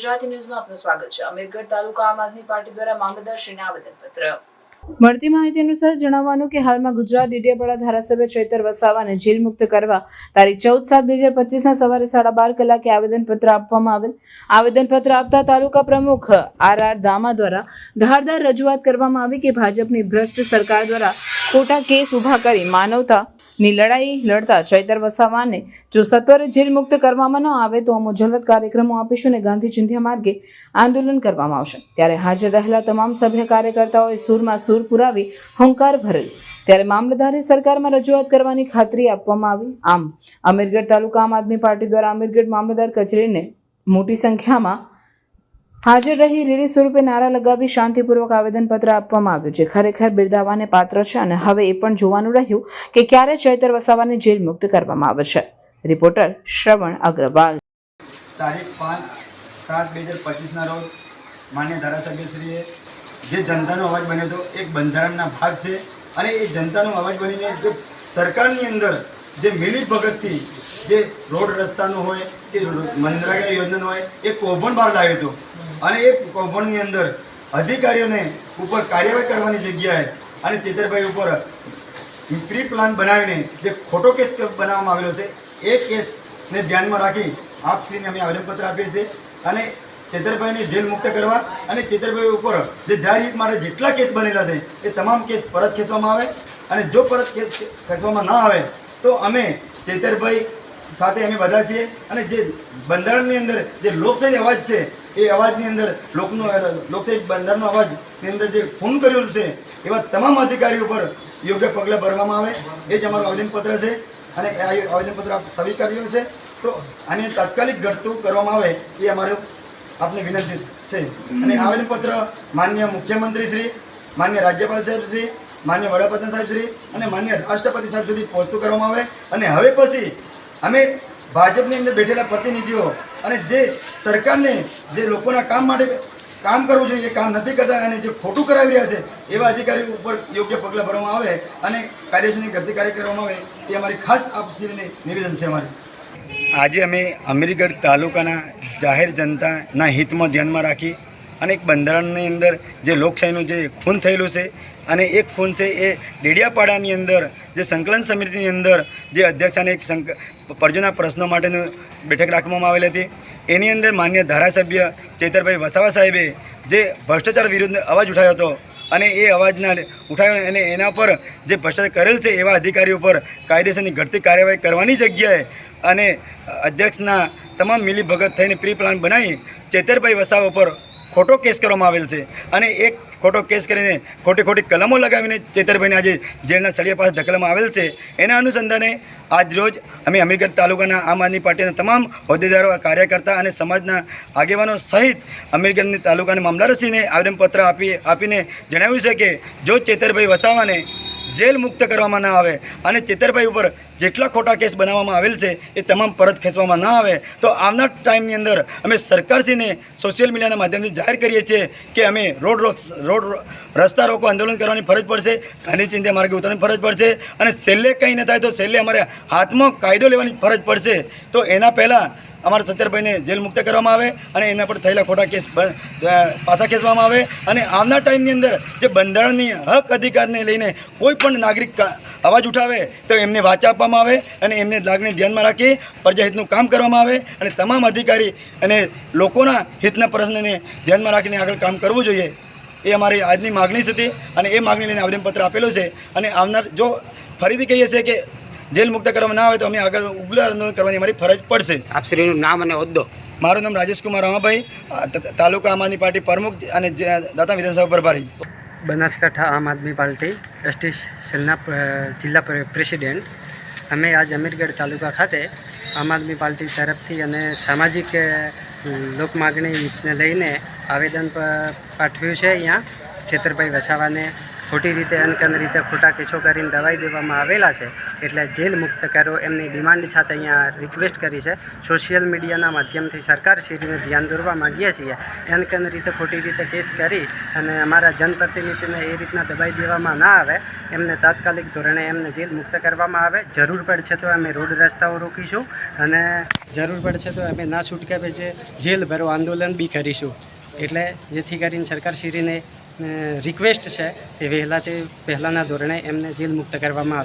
ગુજરાતી ન્યૂઝમાં આપનું સ્વાગત છે। અમીરગઢ તાલુકા આમ આદમી પાર્ટી દ્વારા મામલતદારશ્રીને આવેદનપત્ર। મળતી માહિતી અનુસાર જણાવવાનું કે હાલમાં ગુજરાત ડેડિયાપાડા ધારાસભ્ય ચૈતર વસાવાને જેલ મુક્ત કરવા તારીખ 14/7/2025 સવારે 12:30 કલાકે આવેદનપત્ર આપવામાં આવેલ। આવેદનપત્ર આપતા તાલુકા પ્રમુખ આર દામા દ્વારા ધારદાર રજૂઆત કરવામાં આવી કે ભાજપની ભ્રષ્ટ સરકાર દ્વારા ખોટા કેસ ઉભા કરી માનવતાની લડાઈ લડતા ચૈતર વસાવાને જો સત્વરે જેલ મુક્ત કરવામાં ન આવે તો અમો જલદ કાર્યક્રમો આપીશું અને ગાંધી ચિંધ્યા માર્ગે આંદોલન કરવામાં આવશે। ત્યારે હાજર રહેલા તમામ સભ્ય કાર્યકર્તાઓએ સૂરમાં સૂર પુરાવી હુંકાર ભરેલ। ત્યારે મામલતદારે સરકારમાં રજૂઆત કરવાની ખાતરી આપવામાં આવી। આમ અમીરગઢ તાલુકા આમ આદમી પાર્ટી દ્વારા અમીરગઢ મામલતદાર કચેરીને મોટી સંખ્યામાં હાજર રહી રેલી સ્વરૂપે નારા લગાવી શાંતિપૂર્વક આવેદનપત્ર આપવામાં આવ્યું, જે ખરેખર બિરદાવવાને પાત્ર છે અને હવે એ પણ જોવાનું રહ્યું કે ક્યારે ચૈતર વસાવાને જેલ મુક્ત કરવામાં આવે છે। રિપોર્ટર શ્રવણ અગ્રવાલ। તારીખ 5/7/2025 રોજ માન્ય ધારાસભ્યશ્રીએ જે જનતાનો અવાજ બન્યો હતો એક બંધારણના ભાગ છે અને એ જનતાનો અવાજ બનીને જે સરકારની અંદર જે મિલીભગતથી જે રોડ રસ્તાનો હોય કે મનરેગા યોજનાનો હોય એ કૌભાંડ બહાર લાવ્યો હતો અને એ કૌભાંડની અંદર અધિકારીઓને ઉપર કાર્યવાહી કરવાની જગ્યાએ અને ચેતરભાઈ ઉપર પ્રી પ્લાન બનાવીને જે ખોટો કેસ બનાવવામાં આવેલો છે એ કેસને ધ્યાનમાં રાખી આપશ્રીને અમે આવેદનપત્ર આપીએ છીએ અને ચેતરભાઈને જેલ મુક્ત કરવા અને ચેતરભાઈ ઉપર જે જાહેર હિત માટે જેટલા કેસ બનેલા છે એ તમામ કેસ પરત ખેંચવામાં આવે અને જો પરત કેસ ખેંચવામાં ન આવે તો અમે ચેતરભાઈ સાથે અમે બધા છીએ અને જે બંધારણની અંદર જે લોકશાહી અવાજ છે એ અવાજની અંદર લોકશાહી બંધારણનો અવાજની અંદર જે ખૂન કરેલું છે એવા તમામ અધિકારીઓ પર યોગ્ય પગલાં ભરવામાં આવે એ જ અમારું આવેદનપત્ર છે અને એ આવેદનપત્ર આપ સ્વીકાર્યું છે તો આને તાત્કાલિક ઘટતું કરવામાં આવે એ અમારું આપને વિનંતી છે। અને આવેદનપત્ર માન્ય મુખ્યમંત્રી શ્રી, માન્ય રાજ્યપાલ સાહેબ શ્રી, માન્ય વડાપ્રધાન સાહેબ શ્રી અને માન્ય રાષ્ટ્રપતિ સાહેબ સુધી પહોંચતું કરવામાં આવે અને હવે પછી અમે ભાજપની અંદર બેઠેલા પ્રતિનિધિઓ અને જે સરકારને જે લોકોના કામ માટે કામ કરવું જોઈએ એ કામ નથી કરતા અને જે ખોટું કરાવી રહ્યા છે એવા અધિકારીઓ ઉપર યોગ્ય પગલાં ભરવામાં આવે અને કાયદેસરની ગતિ કાર્ય કરવામાં આવે એ અમારી ખાસ આપશ્રીને નિવેદન છે અમારે। આજે અમે અમીરગઢ તાલુકાના જાહેર જનતાના હિતમાં ધ્યાનમાં રાખી અને એક બંધારણની અંદર જે લોકશાહીનું જે ખૂન થયેલું છે અને એક ખૂન છે એ ડેડિયાપાડાની અંદર જે સંકલન સમિતિની અંદર જે અધ્યક્ષ અને એક પ્રજાના પ્રશ્નો માટેની બેઠક રાખવામાં આવેલી હતી એની અંદર માન્ય ધારાસભ્ય ચૈતરભાઈ વસાવા સાહેબે જે ભ્રષ્ટાચાર વિરુદ્ધ અવાજ ઉઠાવ્યો હતો અને એ અવાજના ઉઠાવ્યો અને એના પર જે ભ્રષ્ટાચાર કરેલ છે એવા અધિકારીઓ પર કાયદેસરની ઘટતી કાર્યવાહી કરવાની જગ્યાએ અને અધ્યક્ષના તમામ મિલીભગત થઈને પ્રી પ્લાન બનાવી ચૈતરભાઈ વસાવા પર ખોટો કેસ કરવામાં આવેલ છે અને એક ખોટો કેસ કરીને ખોટી કલમો લગાવીને ચૈતરભાઈને આજે જેલના સળિયા પાસે ધકેલવામાં આવેલ છે। એના અનુસંધાને આજ રોજ અમે અમીરગઢ તાલુકાના આમ આદમી પાર્ટીના તમામ હોદ્દેદારો, કાર્યકર્તા અને સમાજના આગેવાનો સહિત અમીરગઢની તાલુકાના મામલતદારશ્રીને આવેદનપત્ર આપીને જણાવ્યું છે કે જો ચૈતરભાઈ વસાવાને જેલ મુક્ત કરવામાં ન આવે અને ચેતરભાઈ ઉપર જેટલા ખોટા કેસ બનાવવામાં આવેલ છે એ તમામ પરત ખેંચવામાં ન આવે તો આવનાર ટાઈમની અંદર અમે સરકારશ્રીને સોશિયલ મીડિયાના માધ્યમથી જાહેર કરીએ છીએ કે અમે રસ્તા રોકો આંદોલન કરવાની ફરજ પડશે, ગાંધી ચિંધ્યા માર્ગે ઉતરવાની ફરજ પડશે અને છેલ્લે કંઈ ન થાય તો છેલ્લે અમારે હાથમાં કાયદો લેવાની ફરજ પડશે। તો એના પહેલાં અમારા ચૈતરભાઈને જેલ મુક્ત કરવામાં આવે અને એના પર થયેલા ખોટા કેસ પાછા ખેંચવામાં આવે અને આવનાર ટાઈમની અંદર જે બંધારણની હક અધિકારને લઈને કોઈ પણ નાગરિક અવાજ ઉઠાવે તો એમને વાચા આપવામાં આવે અને એમને લાગણી ધ્યાનમાં રાખી પ્રજાહિતનું કામ કરવામાં આવે અને તમામ અધિકારી અને લોકોના હિતના પ્રશ્નને ધ્યાનમાં રાખીને આગળ કામ કરવું જોઈએ એ અમારી આજની માગણી હતી અને એ માગણી લઈને આવેદનપત્ર આપેલું છે। અને આવનાર જો ફરીથી કહીએ છીએ કે જેલ મુક્ત કરવામાં ના આવે તો અમે આગળ ઉગ્ર આંદોલન કરવાની અમારી ફરજ પડશે। આપ શ્રીનું નામ અને હોદ્દો? મારું નામ રાજેશ કુમાર રમાભાઈ, તાલુકા આમ આદમી પાર્ટી પ્રમુખ અને દાતા વિધાનસભા પ્રભારી, બનાસકાંઠા આમ આદમી પાર્ટી એસટી સેલના જિલ્લા પ્રેસિડેન્ટ। અમે આજ અમીરગઢ તાલુકા ખાતે આમ આદમી પાર્ટી તરફથી અને સામાજિક લોક માગણીને લઈને આવેદન પાઠવ્યું છે। અહીંયા ચૈતરભાઈ વસાવાને ખોટી રીતે અનકન રીતે ખોટા કેસો કરીને દબાઈ દેવામાં આવેલા છે, એટલે જેલ મુક્ત કરો એમની ડિમાન્ડ સાથે અહીંયા રિક્વેસ્ટ કરી છે. સોશિયલ મીડિયાના માધ્યમથી સરકારશ્રીને ધ્યાન દોરવા માગીએ છીએ. અનકન રીતે ખોટી રીતે કેસ કરી અને અમારા જનપ્રતિનિધિને એ રીતના દબાઈ દેવામાં ના આવે, એમને તાત્કાલિક ધોરણે એમને જેલ મુક્ત કરવામાં આવે. જરૂર પડશે તો અમે રોડ રસ્તાઓ રોકીશું અને જરૂર પડશે તો અમે ના છૂટકે છે જેલ ભરો આંદોલન બી કરીશું. એટલે જેથી કરીને સરકારશ્રીને રિક્વેસ્ટ છે કે પહેલાંના ધોરણે એમને જેલ મુક્ત કરવામાં આવે.